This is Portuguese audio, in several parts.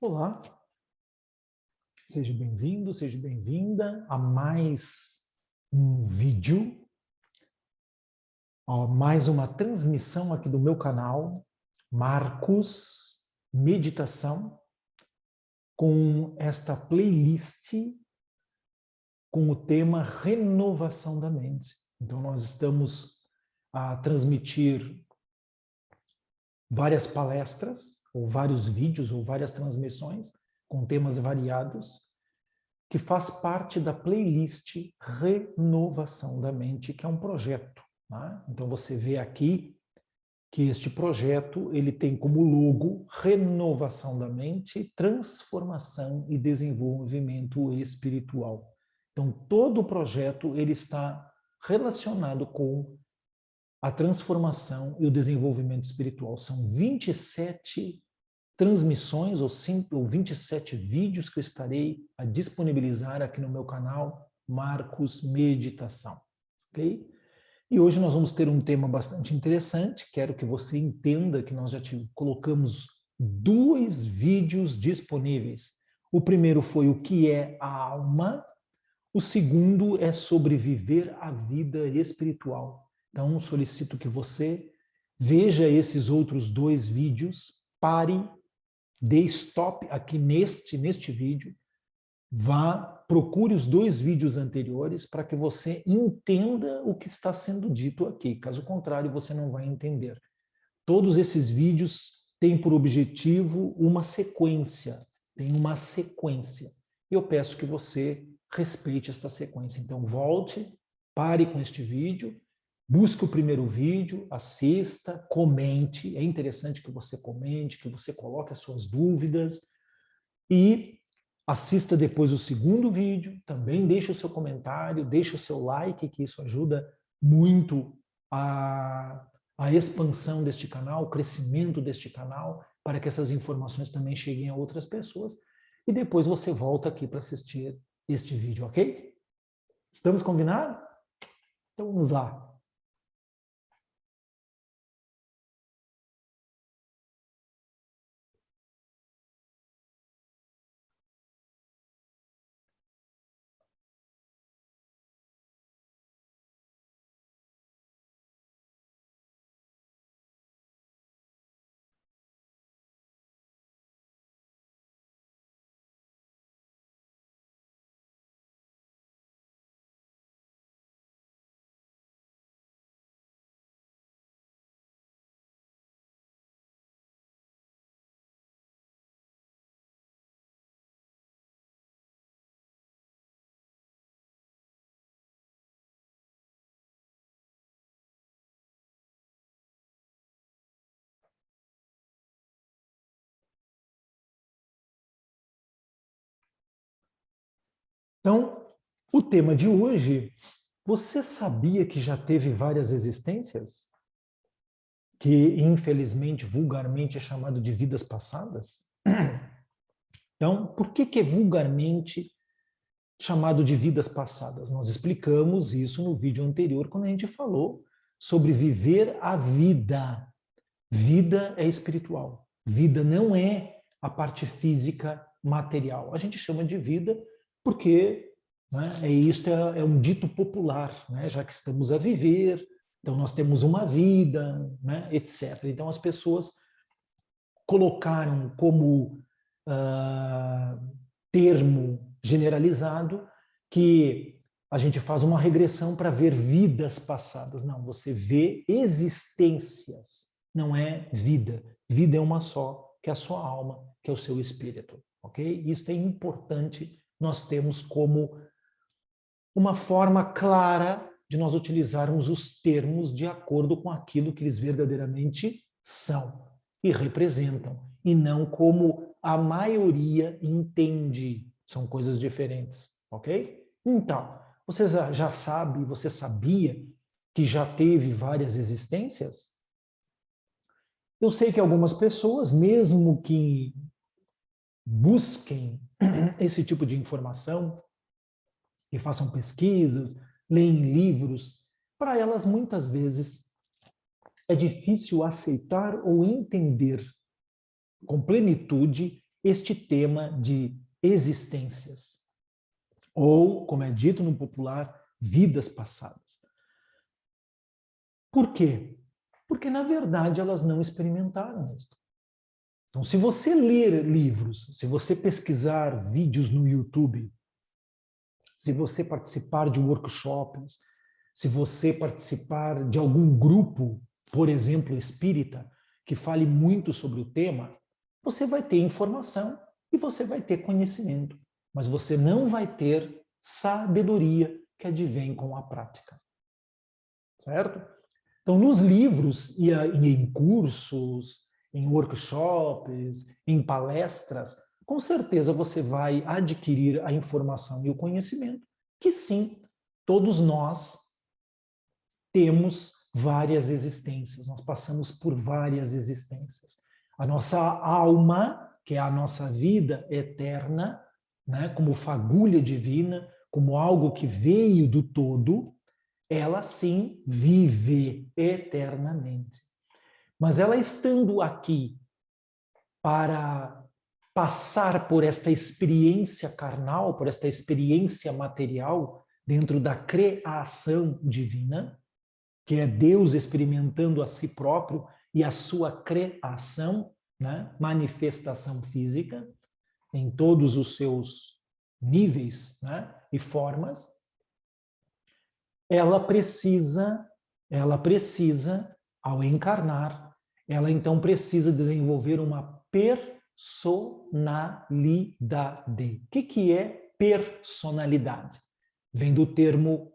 Olá, seja bem-vindo, seja bem-vinda a mais um vídeo, mais uma transmissão aqui do meu canal, Marcos Meditação, com esta playlist com o tema Renovação da Mente. Então, nós estamos a transmitir várias palestras, ou vários vídeos, ou várias transmissões, com temas variados, que faz parte da playlist Renovação da Mente, que é um projeto. Né? Então você vê aqui que este projeto ele tem como logo Renovação da Mente, Transformação e Desenvolvimento Espiritual. Então todo o projeto ele está relacionado com a transformação e o desenvolvimento espiritual. São 27 transmissões ou 27 vídeos que eu estarei a disponibilizar aqui no meu canal Marcos Meditação, ok? E hoje nós vamos ter um tema bastante interessante, quero que você entenda que nós já colocamos 2 vídeos disponíveis. O primeiro foi o que é a alma, o segundo é sobre viver a vida espiritual. Então solicito que você veja esses outros 2 vídeos, pare, dê stop aqui neste vídeo, procure os 2 vídeos anteriores para que você entenda o que está sendo dito aqui. Caso contrário, você não vai entender. Todos esses vídeos têm por objetivo uma sequência, tem uma sequência. E eu peço que você respeite esta sequência. Então, volte, pare com este vídeo, busque o primeiro vídeo, assista, comente. É interessante que você comente, que você coloque as suas dúvidas e assista depois o segundo vídeo. Também deixe o seu comentário, deixe o seu like, que isso ajuda muito a expansão deste canal, o crescimento deste canal, para que essas informações também cheguem a outras pessoas. E depois você volta aqui para assistir este vídeo, ok? Estamos combinados? Então vamos lá. Então, o tema de hoje, você sabia que já teve várias existências? Que infelizmente, vulgarmente é chamado de vidas passadas? Então, por que é vulgarmente chamado de vidas passadas? Nós explicamos isso no vídeo anterior, quando a gente falou sobre viver a vida. Vida é espiritual. Vida não é a parte física material. A gente chama de vida porque, né, é um dito popular, né, já que estamos a viver, então nós temos uma vida, né, etc. Então as pessoas colocaram como termo generalizado que a gente faz uma regressão para ver vidas passadas. Não, você vê existências, não é vida. Vida é uma só, que é a sua alma, que é o seu espírito, ok? Isso é importante nós temos como uma forma clara de nós utilizarmos os termos de acordo com aquilo que eles verdadeiramente são e representam, e não como a maioria entende. São coisas diferentes, ok? Então, você já sabe, você sabia que já teve várias existências? Eu sei que algumas pessoas, mesmo que busquem esse tipo de informação, que façam pesquisas, leem livros, para elas muitas vezes é difícil aceitar ou entender com plenitude este tema de existências, ou, como é dito no popular, vidas passadas. Por quê? Porque, na verdade, elas não experimentaram isso. Então, se você ler livros, se você pesquisar vídeos no YouTube, se você participar de workshops, se você participar de algum grupo, por exemplo, espírita, que fale muito sobre o tema, você vai ter informação e você vai ter conhecimento, mas você não vai ter sabedoria que advém com a prática. Certo? Então, nos livros e em cursos, em workshops, em palestras, com certeza você vai adquirir a informação e o conhecimento que sim, todos nós temos várias existências, nós passamos por várias existências. A nossa alma, que é a nossa vida eterna, né, como fagulha divina, como algo que veio do todo, ela sim vive eternamente. Mas ela estando aqui para passar por esta experiência carnal, por esta experiência material, dentro da criação divina, que é Deus experimentando a si próprio e a sua criação, né? Manifestação física, em todos os seus níveis, né? E formas, ela precisa, ao encarnar, ela então precisa desenvolver uma personalidade. O que é personalidade? Vem do termo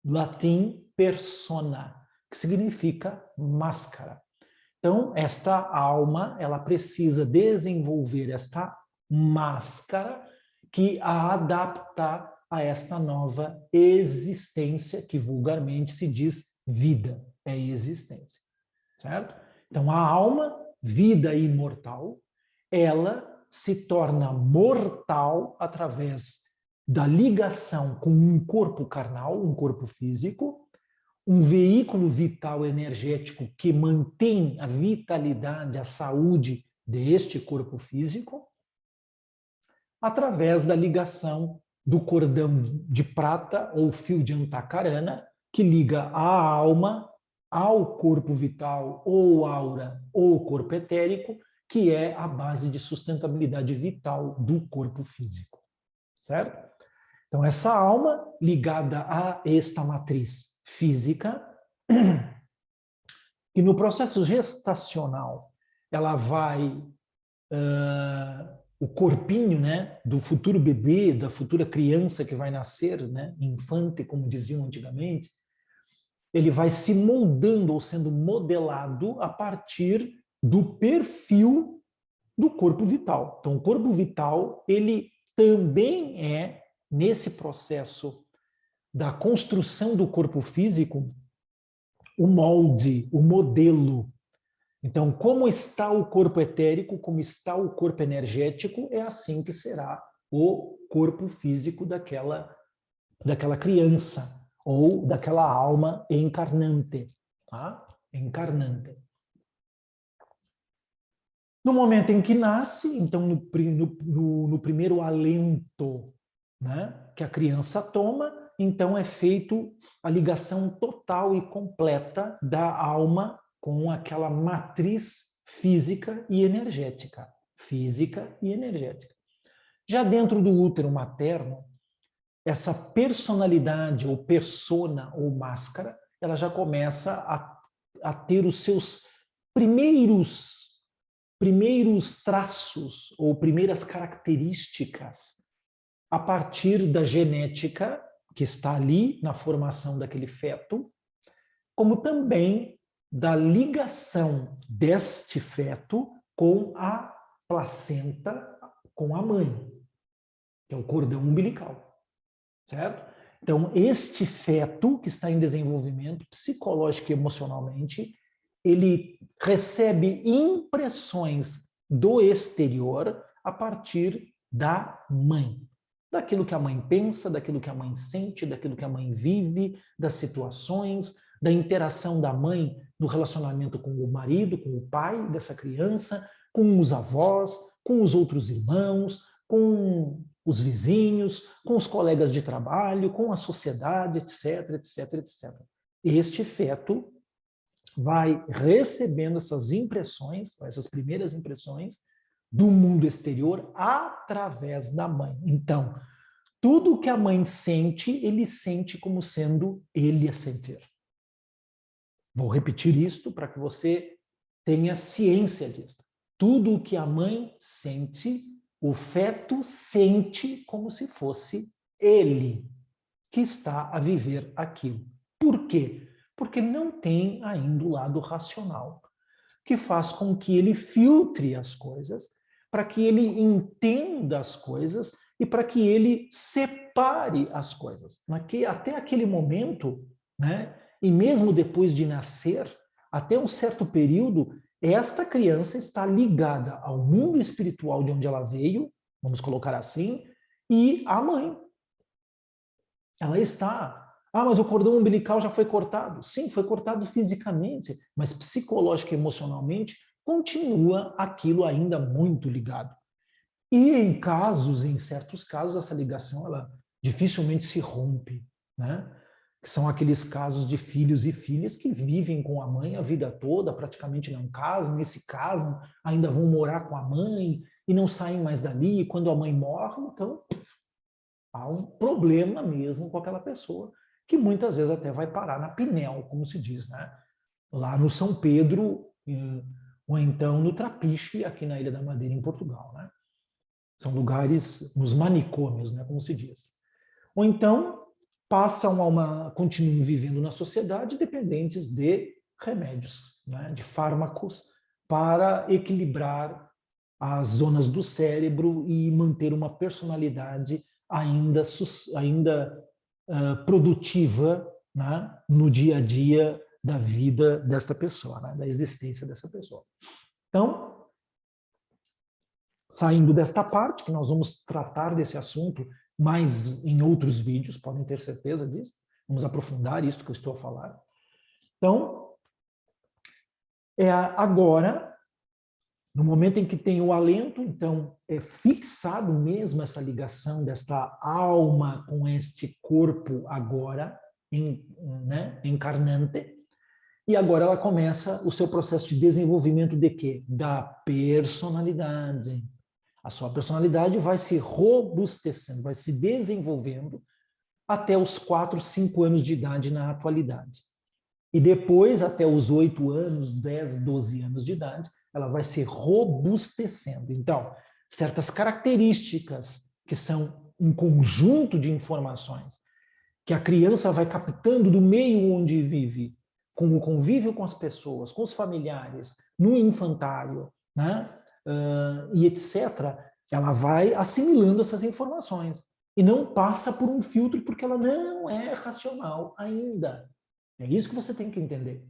latim persona, que significa máscara. Então, esta alma, ela precisa desenvolver esta máscara que a adapta a esta nova existência, que vulgarmente se diz vida, é existência, certo? Então, a alma, vida imortal, ela se torna mortal através da ligação com um corpo carnal, um corpo físico, um veículo vital energético que mantém a vitalidade, a saúde deste corpo físico, através da ligação do cordão de prata ou fio de antacarana, que liga a alma ao corpo vital ou aura ou corpo etérico, que é a base de sustentabilidade vital do corpo físico. Certo? Então, essa alma ligada a esta matriz física, e no processo gestacional, ela vai... o corpinho, né, do futuro bebê, da futura criança que vai nascer, né, infante, como diziam antigamente, ele vai se moldando ou sendo modelado a partir do perfil do corpo vital. Então, o corpo vital, ele também é, nesse processo da construção do corpo físico, o molde, o modelo. Então, como está o corpo etérico, como está o corpo energético, é assim que será o corpo físico daquela criança ou daquela alma encarnante. Tá? Encarnante. No momento em que nasce, então no primeiro alento, né, que a criança toma, então é feito a ligação total e completa da alma com aquela matriz física e energética. Física e energética. Já dentro do útero materno, essa personalidade ou persona ou máscara, ela já começa a ter os seus primeiros traços ou primeiras características a partir da genética que está ali na formação daquele feto, como também da ligação deste feto com a placenta, com a mãe, que é o cordão umbilical, certo? Então, este feto que está em desenvolvimento psicológico e emocionalmente, ele recebe impressões do exterior a partir da mãe. Daquilo que a mãe pensa, daquilo que a mãe sente, daquilo que a mãe vive, das situações, da interação da mãe no relacionamento com o marido, com o pai dessa criança, com os avós, com os outros irmãos, com os vizinhos, com os colegas de trabalho, com a sociedade, etc, etc, etc. Este feto vai recebendo essas impressões, essas primeiras impressões do mundo exterior através da mãe. Então, tudo o que a mãe sente, ele sente como sendo ele a sentir. Vou repetir isto para que você tenha ciência disso. Tudo o que a mãe sente, o feto sente como se fosse ele que está a viver aquilo. Por quê? Porque não tem ainda o lado racional, que faz com que ele filtre as coisas, para que ele entenda as coisas e para que ele separe as coisas. Até aquele momento, né, e mesmo depois de nascer, até um certo período, esta criança está ligada ao mundo espiritual de onde ela veio, vamos colocar assim, e à mãe. Ela está... mas o cordão umbilical já foi cortado. Sim, foi cortado fisicamente, mas psicológica e emocionalmente continua aquilo ainda muito ligado. E em certos casos, essa ligação ela dificilmente se rompe, né? Que são aqueles casos de filhos e filhas que vivem com a mãe a vida toda, praticamente não casam, e se casam, ainda vão morar com a mãe e não saem mais dali, e quando a mãe morre, então há um problema mesmo com aquela pessoa, que muitas vezes até vai parar na Pinel, como se diz, né? Lá no São Pedro, ou então no Trapiche, aqui na Ilha da Madeira, em Portugal, né? São lugares, nos manicômios, né, como se diz. Ou então, continuam vivendo na sociedade dependentes de remédios, né, de fármacos, para equilibrar as zonas do cérebro e manter uma personalidade ainda produtiva, né, no dia a dia da vida desta pessoa, né, da existência dessa pessoa. Então, saindo desta parte, que nós vamos tratar desse assunto mais em outros vídeos, podem ter certeza disso, vamos aprofundar isso que eu estou a falar. Então, agora, no momento em que tem o alento, então é fixado mesmo essa ligação desta alma com este corpo agora, né, encarnante, e agora ela começa o seu processo de desenvolvimento de quê? Da personalidade. A sua personalidade vai se robustecendo, vai se desenvolvendo até os 4, 5 anos de idade na atualidade. E depois, até os 8 anos, 10, 12 anos de idade, ela vai se robustecendo. Então, certas características que são um conjunto de informações que a criança vai captando do meio onde vive, com o convívio com as pessoas, com os familiares, no infantário, né? E etc., ela vai assimilando essas informações e não passa por um filtro porque ela não é racional ainda. É isso que você tem que entender.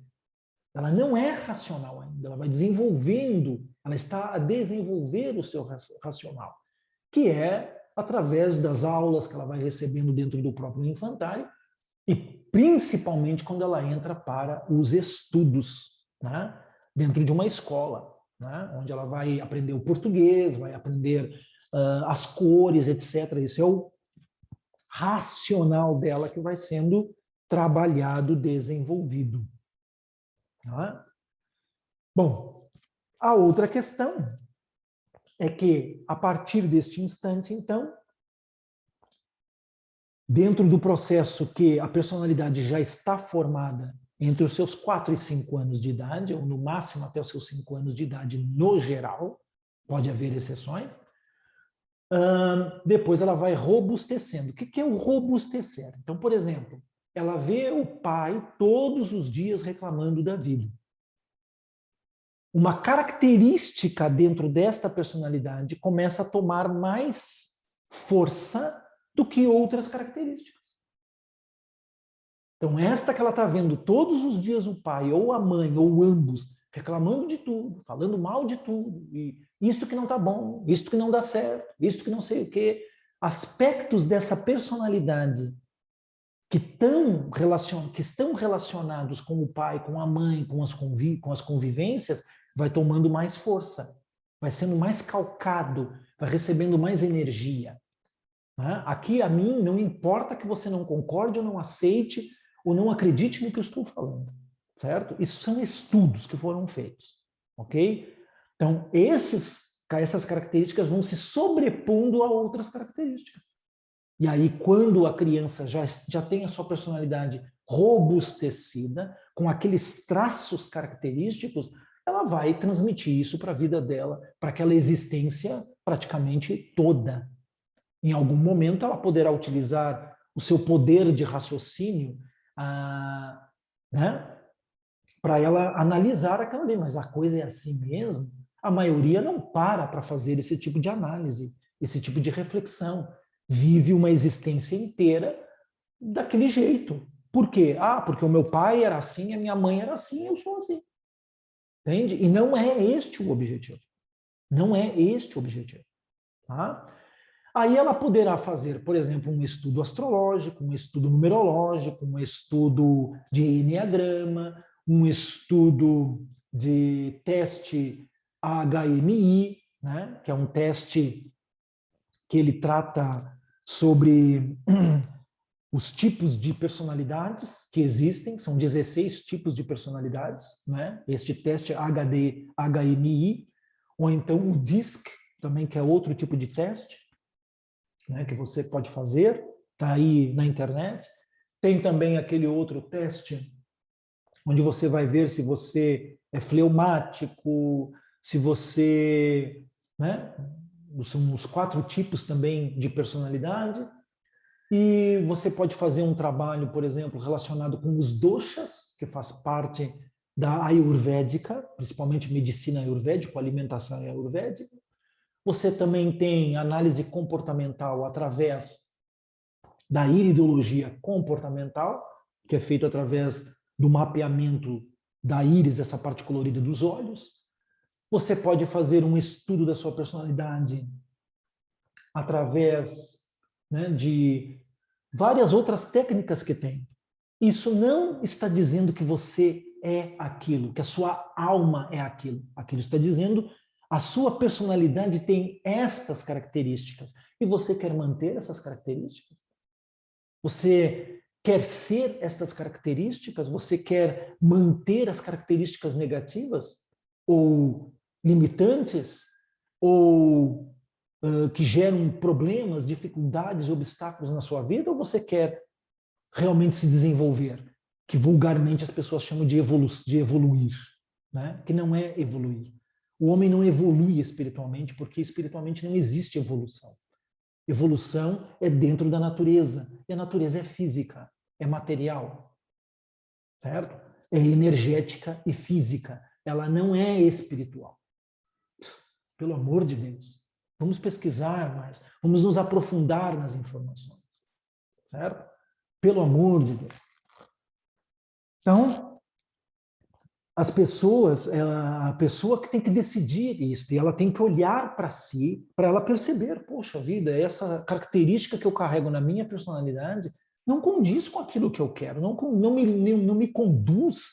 Ela não é racional ainda, ela vai desenvolvendo, ela está a desenvolver o seu racional, que é através das aulas que ela vai recebendo dentro do próprio infantário e principalmente quando ela entra para os estudos, né? Dentro de uma escola, né? Onde ela vai aprender o português, vai aprender as cores, etc. Isso é o racional dela que vai sendo trabalhado, desenvolvido. Tá? Bom, a outra questão é que, a partir deste instante, então, dentro do processo que a personalidade já está formada entre os seus 4 e 5 anos de idade, ou no máximo até os seus 5 anos de idade no geral, pode haver exceções, depois ela vai robustecendo. O que é o robustecer? Então, por exemplo, ela vê o pai todos os dias reclamando da vida. Uma característica dentro desta personalidade começa a tomar mais força do que outras características. Então, esta que ela está vendo todos os dias o pai, ou a mãe, ou ambos, reclamando de tudo, falando mal de tudo, e isto que não está bom, isto que não dá certo, isto que não sei o quê, aspectos dessa personalidade que estão relacionados com o pai, com a mãe, com as convivências, vai tomando mais força, vai sendo mais calcado, vai recebendo mais energia. Né? Aqui, a mim, não importa que você não concorde ou não aceite ou não acredite no que eu estou falando, certo? Isso são estudos que foram feitos, ok? Então, essas características vão se sobrepondo a outras características. E aí, quando a criança já tem a sua personalidade robustecida, com aqueles traços característicos, ela vai transmitir isso para a vida dela, para aquela existência praticamente toda. Em algum momento, ela poderá utilizar o seu poder de raciocínio, né, para ela analisar aquela ali, mas a coisa é assim mesmo? A maioria não para fazer esse tipo de análise, esse tipo de reflexão. Vive uma existência inteira daquele jeito. Por quê? Porque o meu pai era assim, a minha mãe era assim, eu sou assim. Entende? E não é este o objetivo. Não é este o objetivo. Tá? Aí ela poderá fazer, por exemplo, um estudo astrológico, um estudo numerológico, um estudo de enneagrama, um estudo de teste HMI, né? Que é um teste que ele trata sobre os tipos de personalidades que existem, são 16 tipos de personalidades, né? Este teste HMI, ou então o DISC, também, que é outro tipo de teste, né, que você pode fazer, está aí na internet. Tem também aquele outro teste, onde você vai ver se você é fleumático, se você... Né, são os 4 tipos também de personalidade. E você pode fazer um trabalho, por exemplo, relacionado com os doshas, que faz parte da Ayurvédica, principalmente medicina ayurvédica, alimentação ayurvédica. Você também tem análise comportamental através da iridologia comportamental, que é feito através do mapeamento da íris, essa parte colorida dos olhos. Você pode fazer um estudo da sua personalidade através, né, de várias outras técnicas que tem. Isso não está dizendo que você é aquilo, que a sua alma é aquilo. Aquilo está dizendo a sua personalidade tem estas características. E você quer manter essas características? Você quer ser estas características? Você quer manter as características negativas? Ou limitantes? Ou que geram problemas, dificuldades, obstáculos na sua vida? Ou você quer realmente se desenvolver? Que vulgarmente as pessoas chamam de evoluir, né? Que não é evoluir. O homem não evolui espiritualmente porque espiritualmente não existe evolução. Evolução é dentro da natureza. E a natureza é física, é material, certo? É energética e física. Ela não é espiritual. Pelo amor de Deus. Vamos pesquisar mais. Vamos nos aprofundar nas informações, certo? Pelo amor de Deus. Então, as pessoas, a pessoa que tem que decidir isso, e ela tem que olhar para si, para ela perceber, poxa vida, essa característica que eu carrego na minha personalidade não condiz com aquilo que eu quero, não me conduz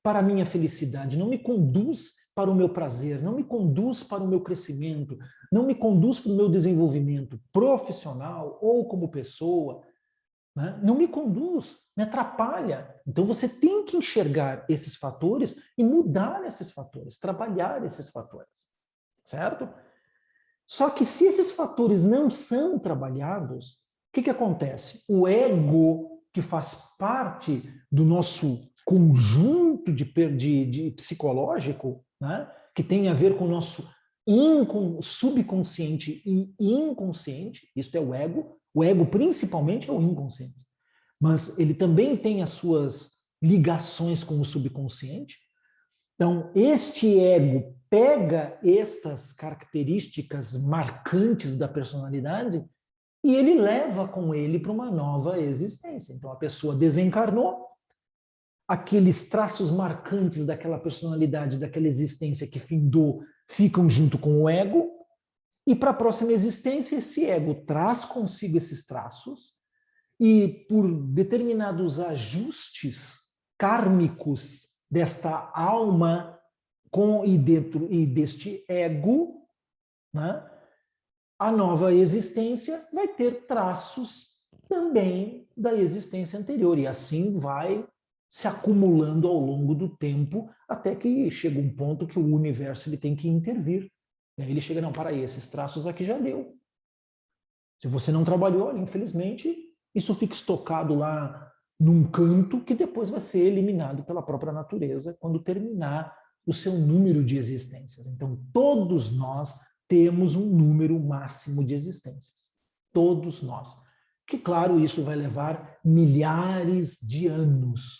para a minha felicidade, não me conduz para o meu prazer, não me conduz para o meu crescimento, não me conduz para o meu desenvolvimento profissional ou como pessoa, né? Não me conduz, me atrapalha. Então você tem que enxergar esses fatores e mudar esses fatores, trabalhar esses fatores, certo? Só que se esses fatores não são trabalhados, o que acontece? O ego, que faz parte do nosso conjunto de psicológico, né? Que tem a ver com o nosso subconsciente e inconsciente, isso é o ego. O ego, principalmente, é o inconsciente. Mas ele também tem as suas ligações com o subconsciente. Então, este ego pega estas características marcantes da personalidade e ele leva com ele para uma nova existência. Então, a pessoa desencarnou, aqueles traços marcantes daquela personalidade, daquela existência que findou, ficam junto com o ego, e para a próxima existência, esse ego traz consigo esses traços e por determinados ajustes kármicos desta alma e deste ego, né, a nova existência vai ter traços também da existência anterior, e assim vai se acumulando ao longo do tempo, até que chega um ponto que o universo ele tem que intervir. Ele chega, não, para aí, esses traços aqui já deu. Se você não trabalhou, infelizmente, isso fica estocado lá num canto que depois vai ser eliminado pela própria natureza quando terminar o seu número de existências. Então, todos nós temos um número máximo de existências. Todos nós. Que, claro, isso vai levar milhares de anos,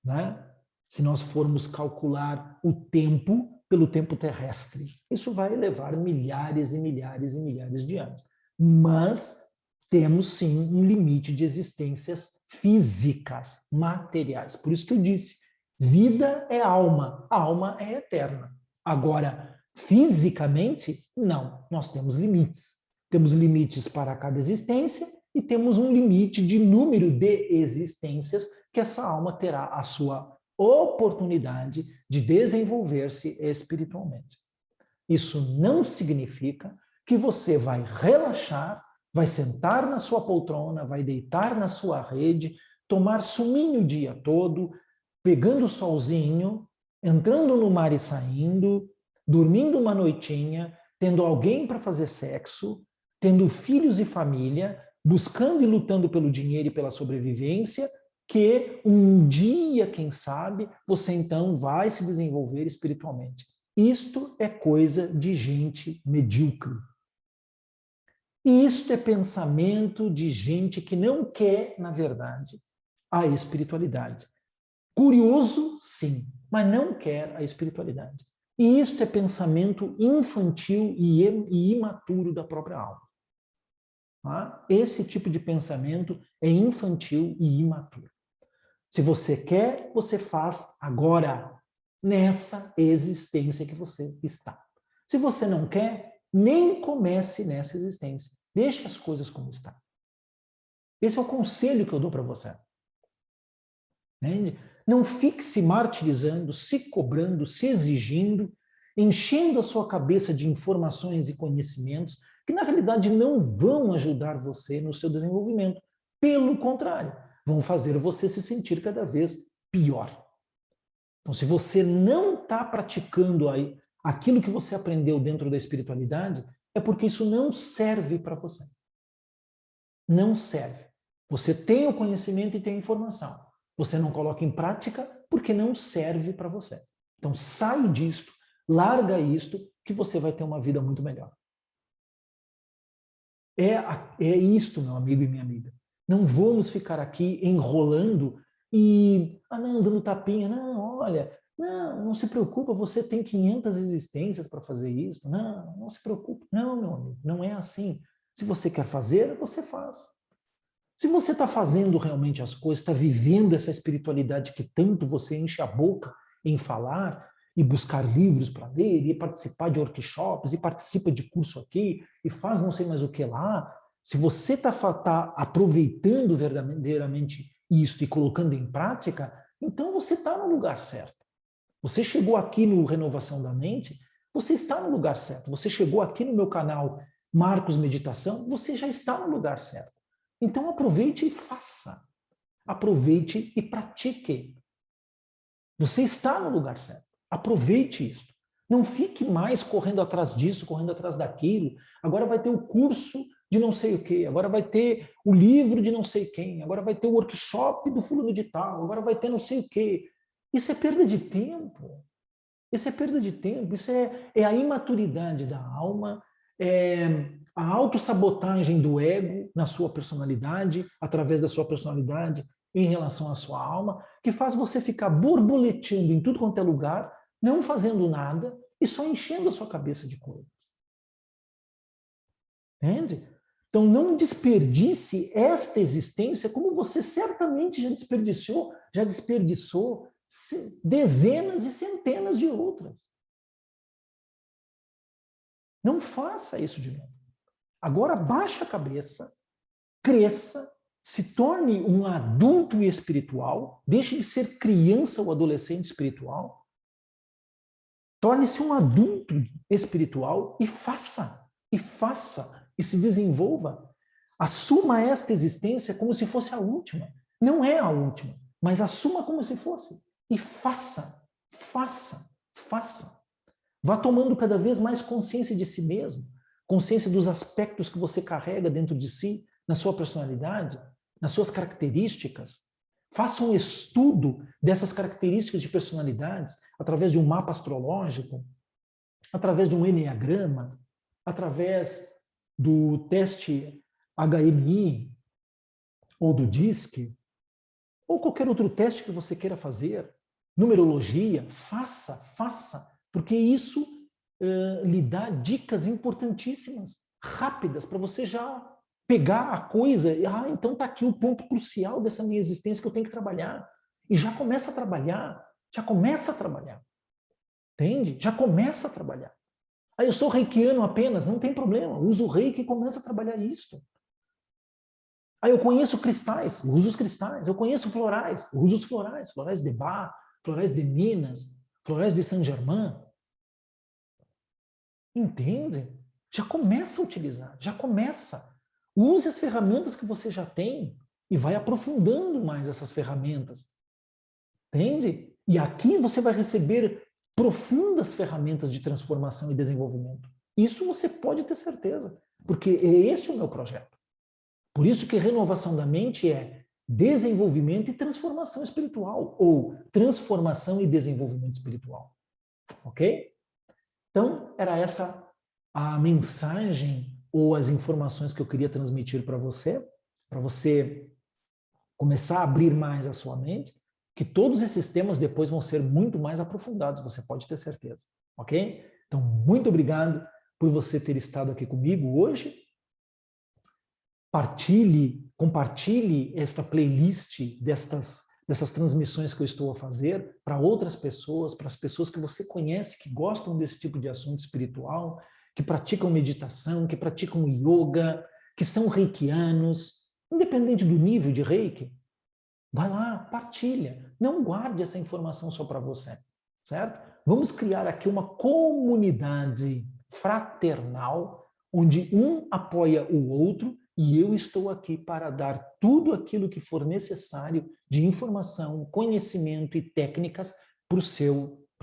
né? Se nós formos calcular o tempo pelo tempo terrestre. Isso vai levar milhares e milhares e milhares de anos. Mas temos sim um limite de existências físicas, materiais. Por isso que eu disse, vida é alma, a alma é eterna. Agora, fisicamente, não, nós temos limites. Temos limites para cada existência e temos um limite de número de existências que essa alma terá a sua oportunidade de desenvolver-se espiritualmente. Isso não significa que você vai relaxar, vai sentar na sua poltrona, vai deitar na sua rede, tomar suminho o dia todo, pegando o solzinho, entrando no mar e saindo, dormindo uma noitinha, tendo alguém para fazer sexo, tendo filhos e família, buscando e lutando pelo dinheiro e pela sobrevivência, que um dia, quem sabe, você então vai se desenvolver espiritualmente. Isto é coisa de gente medíocre. E isto é pensamento de gente que não quer, na verdade, a espiritualidade. Curioso, sim, mas não quer a espiritualidade. E isto é pensamento infantil e imaturo da própria alma. Tá? Esse tipo de pensamento é infantil e imaturo. Se você quer, você faz agora, nessa existência que você está. Se você não quer, nem comece nessa existência. Deixe as coisas como estão. Esse é o conselho que eu dou para você. Entende? Não fique se martirizando, se cobrando, se exigindo, enchendo a sua cabeça de informações e conhecimentos que, na realidade, não vão ajudar você no seu desenvolvimento. Pelo contrário, vão fazer você se sentir cada vez pior. Então, se você não está praticando aí aquilo que você aprendeu dentro da espiritualidade, é porque isso não serve para você. Não serve. Você tem o conhecimento e tem a informação. Você não coloca em prática porque não serve para você. Então, sai disto, larga isto, que você vai ter uma vida muito melhor. É isto, meu amigo e minha amiga. Não vamos ficar aqui enrolando e, não, dando tapinha. Não, olha, não se preocupa, você tem 500 existências para fazer isso. Não se preocupe. Não, meu amigo, não é assim. Se você quer fazer, você faz. Se você está fazendo realmente as coisas, está vivendo essa espiritualidade que tanto você enche a boca em falar, e buscar livros para ler, e participar de workshops, e participa de curso aqui, e faz não sei mais o que lá, se você está aproveitando verdadeiramente isso e colocando em prática, então você está no lugar certo. Você chegou aqui no Renovação da Mente, você está no lugar certo. Você chegou aqui no meu canal Marcos Meditação, você já está no lugar certo. Então aproveite e faça. Aproveite e pratique. Você está no lugar certo. Aproveite isso. Não fique mais correndo atrás disso, correndo atrás daquilo. Agora vai ter o curso de não sei o quê, agora vai ter o livro de não sei quem, agora vai ter o workshop do fulano de tal, agora vai ter não sei o quê. Isso é perda de tempo. Isso é perda de tempo. Isso é a imaturidade da alma, é a autossabotagem do ego na sua personalidade, através da sua personalidade, em relação à sua alma, que faz você ficar borboleteando em tudo quanto é lugar, não fazendo nada e só enchendo a sua cabeça de coisas. Entende? Então não desperdice esta existência como você certamente já desperdiçou dezenas e centenas de outras. Não faça isso de novo. Agora baixa a cabeça, cresça, se torne um adulto espiritual, deixe de ser criança ou adolescente espiritual, torne-se um adulto espiritual e faça, e se desenvolva. Assuma esta existência como se fosse a última. Não é a última, mas assuma como se fosse. E faça. Vá tomando cada vez mais consciência de si mesmo, consciência dos aspectos que você carrega dentro de si, na sua personalidade, nas suas características. Faça um estudo dessas características de personalidades através de um mapa astrológico, através de um enneagrama, através do teste HMI ou do DISC, ou qualquer outro teste que você queira fazer, numerologia, faça, porque isso lhe dá dicas importantíssimas, rápidas, para você já pegar a coisa e, então está aqui o ponto crucial dessa minha existência que eu tenho que trabalhar. E já começa a trabalhar, entende? Já começa a trabalhar. Eu sou reikiano apenas, não tem problema, uso o reiki e começa a trabalhar isso. Eu conheço cristais, uso os cristais. Eu conheço florais, uso os florais. Florais de Bach, florais de Minas, florais de Saint-Germain. Entende? Já começa a utilizar, já começa. Use as ferramentas que você já tem e vai aprofundando mais essas ferramentas. Entende? E aqui você vai receber profundas ferramentas de transformação e desenvolvimento. Isso você pode ter certeza, porque esse é o meu projeto. Por isso que renovação da mente é desenvolvimento e transformação espiritual, ou transformação e desenvolvimento espiritual. Ok? Então, era essa a mensagem ou as informações que eu queria transmitir para você começar a abrir mais a sua mente, que todos esses temas depois vão ser muito mais aprofundados, você pode ter certeza. Ok? Então, muito obrigado por você ter estado aqui comigo hoje. Compartilhe esta playlist dessas transmissões que eu estou a fazer para outras pessoas, para as pessoas que você conhece, que gostam desse tipo de assunto espiritual, que praticam meditação, que praticam yoga, que são reikianos, independente do nível de reiki. Vai lá, partilha. Não guarde essa informação só para você, certo? Vamos criar aqui uma comunidade fraternal, onde um apoia o outro, e eu estou aqui para dar tudo aquilo que for necessário de informação, conhecimento e técnicas para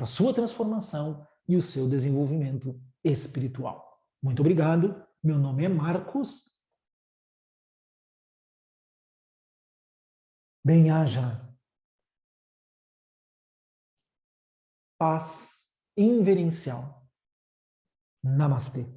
a sua transformação e o seu desenvolvimento espiritual. Muito obrigado. Meu nome é Marcos. Bem-haja. Paz inverencial. Namastê.